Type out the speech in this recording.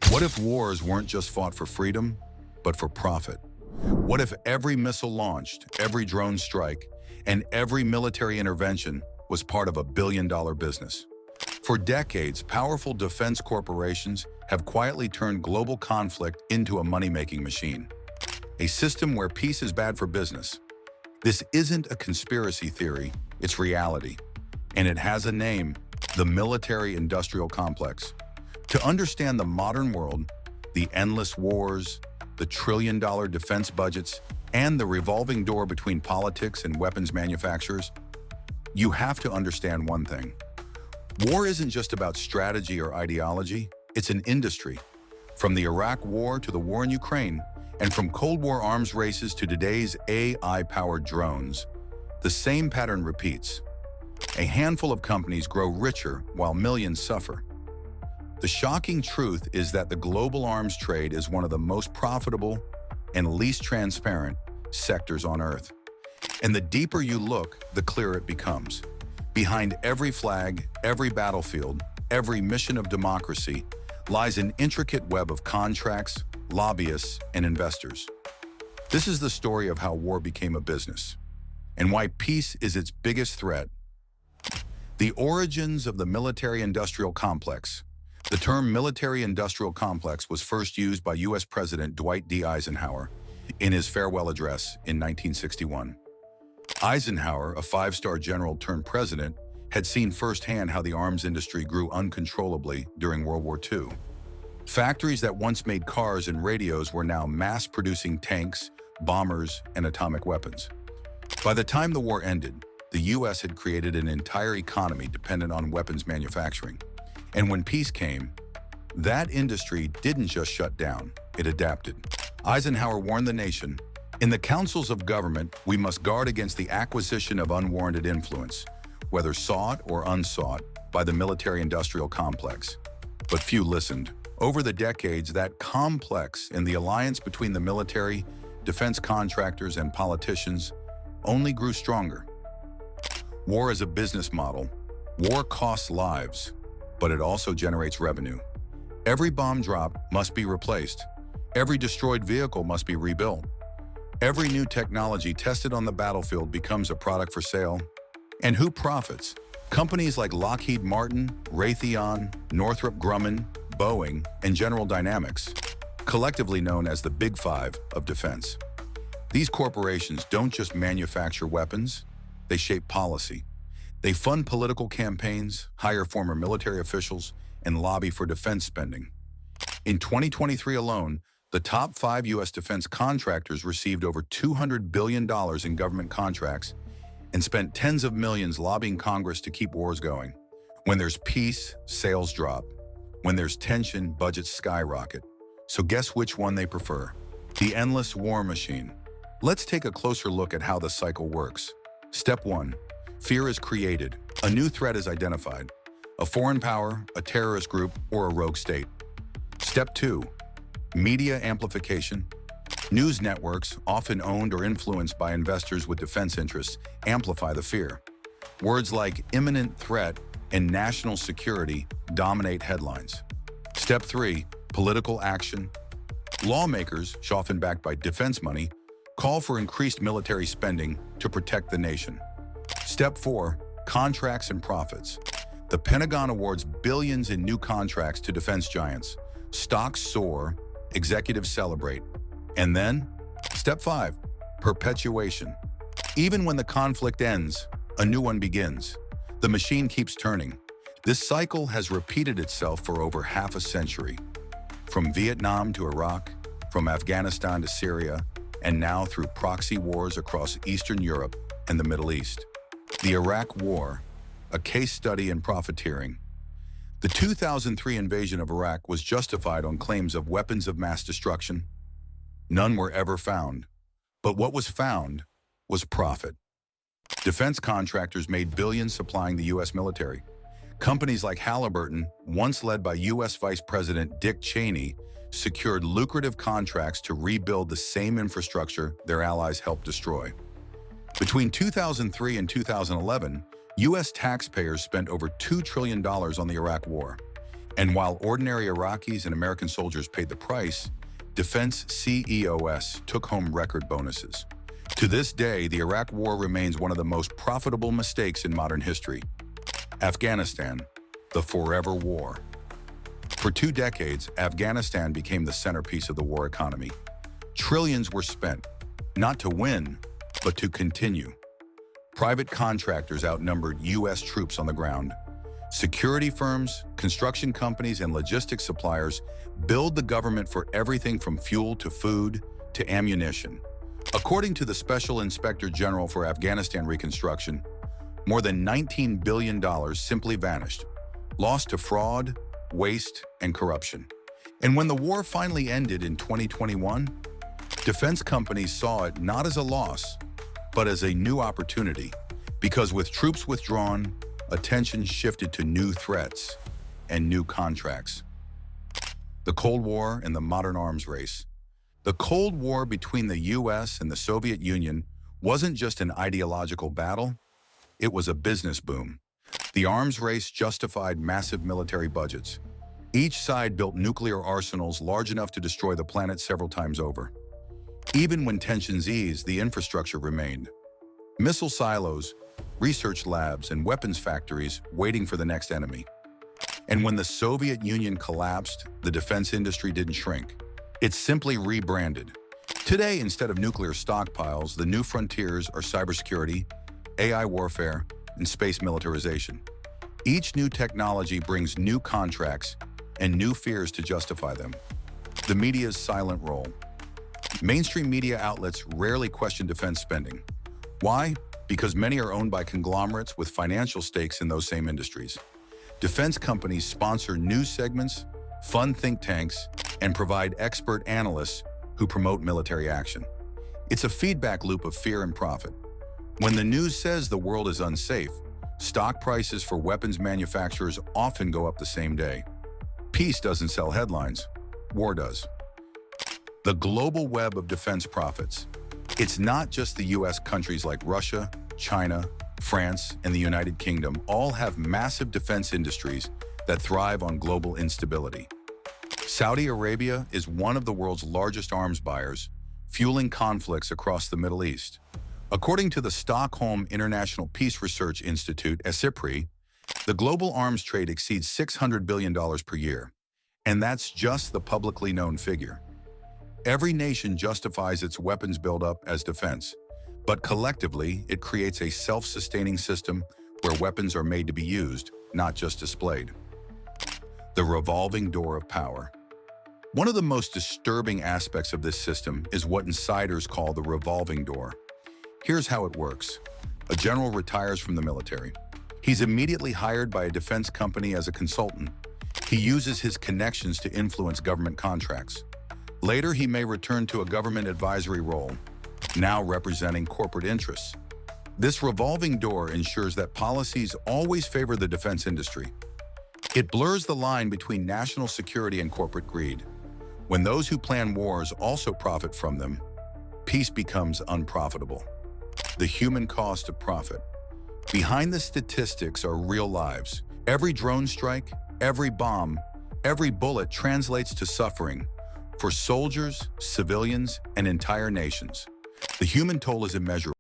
What if wars weren't just fought for freedom, but for profit? What if every missile launched, every drone strike, and every military intervention was part of a billion-dollar business? For decades, powerful defense corporations have quietly turned global conflict into a money-making machine, a system where peace is bad for business. This isn't a conspiracy theory, it's reality. And it has a name, the military-industrial complex. To understand the modern world, the endless wars, the trillion-dollar defense budgets, and the revolving door between politics and weapons manufacturers, you have to understand one thing. War isn't just about strategy or ideology, it's an industry. From the Iraq War to the war in Ukraine, and from Cold War arms races to today's AI-powered drones, the same pattern repeats. A handful of companies grow richer while millions suffer. The shocking truth is that the global arms trade is one of the most profitable and least transparent sectors on Earth. And the deeper you look, the clearer it becomes. Behind every flag, every battlefield, every mission of democracy lies an intricate web of contracts, lobbyists, and investors. This is the story of how war became a business, and why peace is its biggest threat. The origins of the military-industrial complex. The term military-industrial complex was first used by U.S. President Dwight D. Eisenhower in his farewell address in 1961. Eisenhower, a five-star general turned president, had seen firsthand how the arms industry grew uncontrollably during World War II. Factories that once made cars and radios were now mass-producing tanks, bombers, and atomic weapons. By the time the war ended, the U.S. had created an entire economy dependent on weapons manufacturing. And when peace came, that industry didn't just shut down, it adapted. Eisenhower warned the nation, "In the councils of government, we must guard against the acquisition of unwarranted influence, whether sought or unsought, by the military-industrial complex." But few listened. Over the decades, that complex and the alliance between the military, defense contractors, and politicians only grew stronger. War is a business model. War costs lives, but it also generates revenue. Every bomb drop must be replaced. Every destroyed vehicle must be rebuilt. Every new technology tested on the battlefield becomes a product for sale. And who profits? Companies like Lockheed Martin, Raytheon, Northrop Grumman, Boeing, and General Dynamics, collectively known as the Big Five of defense. These corporations don't just manufacture weapons, they shape policy. They fund political campaigns, hire former military officials, and lobby for defense spending. In 2023 alone, the top 5 U.S. defense contractors received over $200 billion in government contracts and spent tens of millions lobbying Congress to keep wars going. When there's peace, sales drop. When there's tension, budgets skyrocket. So guess which one they prefer? The endless war machine. Let's take a closer look at how the cycle works. Step 1. Fear is created. A new threat is identified. A foreign power, a terrorist group, or a rogue state. Step 2. Media amplification. News networks, often owned or influenced by investors with defense interests, amplify the fear. Words like imminent threat and national security dominate headlines. Step 3. Political action. Lawmakers, often backed by defense money, call for increased military spending to protect the nation. Step 4. Contracts and profits. The Pentagon awards billions in new contracts to defense giants. Stocks soar, executives celebrate. And then, Step 5. Perpetuation. Even when the conflict ends, a new one begins. The machine keeps turning. This cycle has repeated itself for over half a century. From Vietnam to Iraq, from Afghanistan to Syria, and now through proxy wars across Eastern Europe and the Middle East. The Iraq War, a case study in profiteering. The 2003 invasion of Iraq was justified on claims of weapons of mass destruction. None were ever found, but what was found was profit. Defense contractors made billions supplying the U.S. military. Companies like Halliburton, once led by U.S. Vice President Dick Cheney, secured lucrative contracts to rebuild the same infrastructure their allies helped destroy. Between 2003 and 2011, U.S. taxpayers spent over $2 trillion on the Iraq War. And while ordinary Iraqis and American soldiers paid the price, defense CEOs took home record bonuses. To this day, the Iraq War remains one of the most profitable mistakes in modern history. Afghanistan, the forever war. For 2 decades, Afghanistan became the centerpiece of the war economy. Trillions were spent, not to win, but to continue. Private contractors outnumbered U.S. troops on the ground. Security firms, construction companies, and logistics suppliers billed the government for everything from fuel to food to ammunition. According to the Special Inspector General for Afghanistan Reconstruction, more than $19 billion simply vanished, lost to fraud, waste, and corruption. And when the war finally ended in 2021, defense companies saw it not as a loss, but as a new opportunity, because with troops withdrawn, attention shifted to new threats and new contracts. The Cold War and the modern arms race. The Cold War between the U.S. and the Soviet Union wasn't just an ideological battle, it was a business boom. The arms race justified massive military budgets. Each side built nuclear arsenals large enough to destroy the planet several times over. Even when tensions eased, the infrastructure remained. Missile silos, research labs, and weapons factories waiting for the next enemy. And when the Soviet Union collapsed, the defense industry didn't shrink. It simply rebranded. Today, instead of nuclear stockpiles, the new frontiers are cybersecurity, AI warfare, and space militarization. Each new technology brings new contracts and new fears to justify them. The media's silent role. Mainstream media outlets rarely question defense spending. Why? Because many are owned by conglomerates with financial stakes in those same industries. Defense companies sponsor news segments, fund think tanks, and provide expert analysts who promote military action. It's a feedback loop of fear and profit. When the news says the world is unsafe, stock prices for weapons manufacturers often go up the same day. Peace doesn't sell headlines, war does. The global web of defense profits. It's not just the U.S. Countries like Russia, China, France, and the United Kingdom all have massive defense industries that thrive on global instability. Saudi Arabia is one of the world's largest arms buyers, fueling conflicts across the Middle East. According to the Stockholm International Peace Research Institute, SIPRI, the global arms trade exceeds $600 billion per year, and that's just the publicly known figure. Every nation justifies its weapons buildup as defense, but collectively, it creates a self-sustaining system where weapons are made to be used, not just displayed. The revolving door of power. One of the most disturbing aspects of this system is what insiders call the revolving door. Here's how it works. A general retires from the military. He's immediately hired by a defense company as a consultant. He uses his connections to influence government contracts. Later, he may return to a government advisory role, now representing corporate interests. This revolving door ensures that policies always favor the defense industry. It blurs the line between national security and corporate greed. When those who plan wars also profit from them, peace becomes unprofitable. The human cost of profit. Behind the statistics are real lives. Every drone strike, every bomb, every bullet translates to suffering for soldiers, civilians, and entire nations. The human toll is immeasurable.